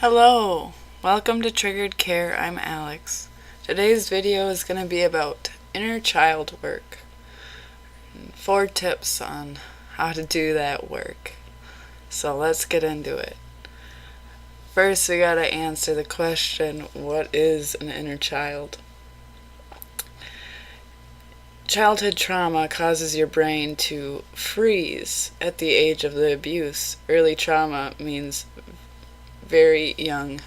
Hello, welcome to Triggered Care. I'm Alex. Today's video is going to be about inner child work. 4 tips on how to do that work. So let's get into it. First, we gotta answer the question, what is an inner child? Childhood trauma causes your brain to freeze at the age of the abuse. Early trauma means very young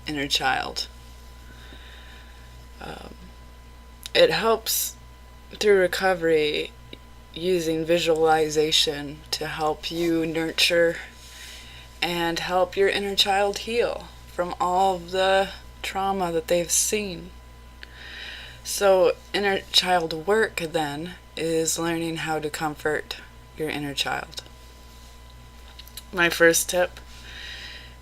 inner child. It helps through recovery using visualization to help you nurture and help your inner child heal from all of the trauma that they've seen. So inner child work then is learning how to comfort your inner child. My first tip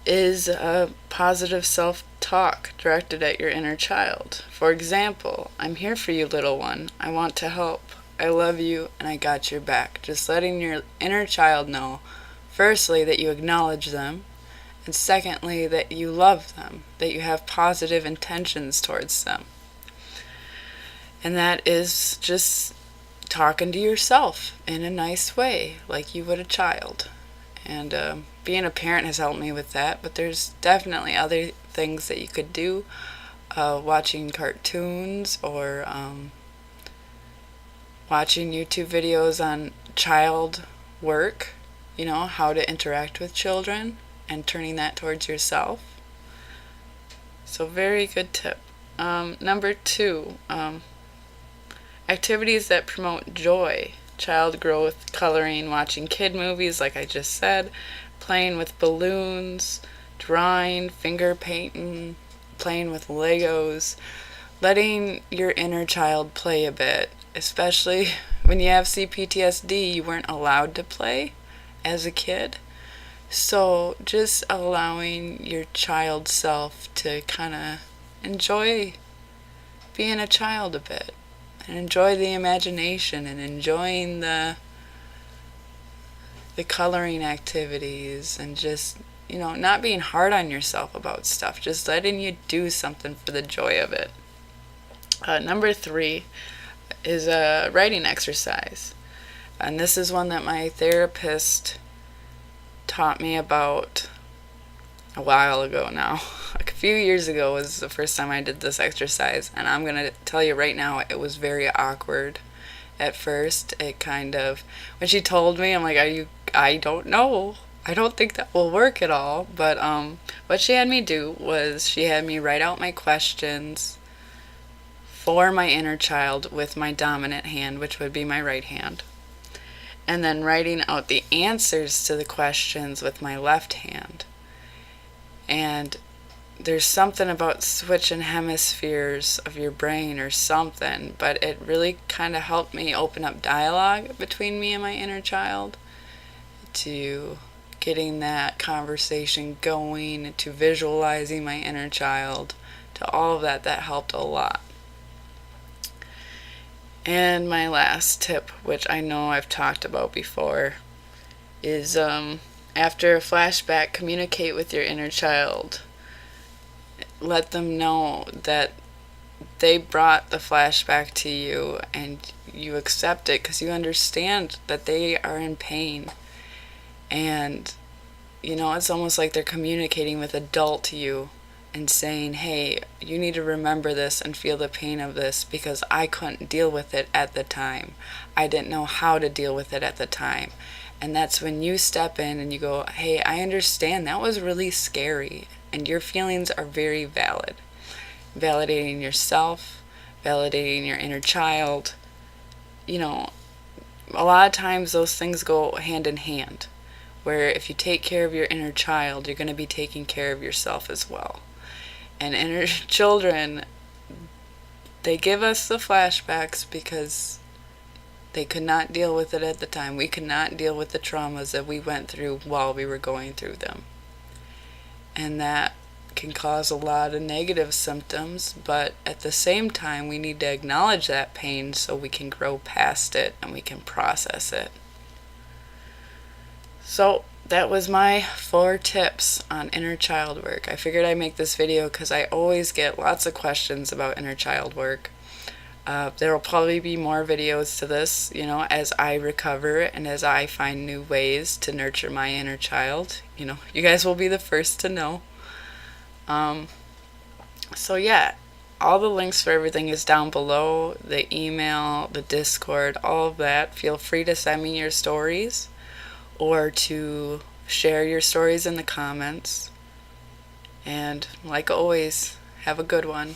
is a positive self-talk directed at your inner child. For example, I'm here for you, little one. I want to help. I love you and I got your back. Just letting your inner child know, firstly, that you acknowledge them, and secondly, that you love them, that you have positive intentions towards them. And that is just talking to yourself in a nice way, like you would a child. And being a parent has helped me with that, but there's definitely other things that you could do. Watching cartoons or watching YouTube videos on child work, how to interact with children and turning that towards yourself. So very good tip. Number 2, activities that promote joy. Child growth, coloring, watching kid movies like I just said, playing with balloons, drawing, finger painting, playing with Legos, letting your inner child play a bit, especially when you have CPTSD. You weren't allowed to play as a kid, so just allowing your child self to kind of enjoy being a child a bit. And enjoy the imagination and enjoying the coloring activities and just, not being hard on yourself about stuff. Just letting you do something for the joy of it. Number 3 is a writing exercise. And this is one that my therapist taught me about a while ago now. A few years ago was the first time I did this exercise, and I'm going to tell you right now, it was very awkward at first. It kind of, when she told me, I'm like, I don't know. I don't think that will work at all. But what she had me do was she had me write out my questions for my inner child with my dominant hand, which would be my right hand. And then writing out the answers to the questions with my left hand. And there's something about switching hemispheres of your brain or something, but it really kind of helped me open up dialogue between me and my inner child, to getting that conversation going, to visualizing my inner child, to all of that. That helped a lot. And my last tip, which I know I've talked about before, is after a flashback, communicate with your inner child. Let them know that they brought the flashback to you and you accept it because you understand that they are in pain. And, it's almost like they're communicating with adult you and saying, hey, you need to remember this and feel the pain of this because I couldn't deal with it at the time. I didn't know how to deal with it at the time. And that's when you step in and you go, hey, I understand that was really scary. And your feelings are very valid. Validating yourself, validating your inner child. A lot of times those things go hand in hand. Where if you take care of your inner child, you're going to be taking care of yourself as well. And inner children, they give us the flashbacks because they could not deal with it at the time. We could not deal with the traumas that we went through while we were going through them. And that can cause a lot of negative symptoms, but at the same time, we need to acknowledge that pain so we can grow past it and we can process it. So that was my 4 tips on inner child work. I figured I'd make this video because I always get lots of questions about inner child work. There will probably be more videos to this, as I recover and as I find new ways to nurture my inner child. You guys will be the first to know. So yeah, all the links for everything is down below. The email, the Discord, all of that. Feel free to send me your stories or to share your stories in the comments. And like always, have a good one.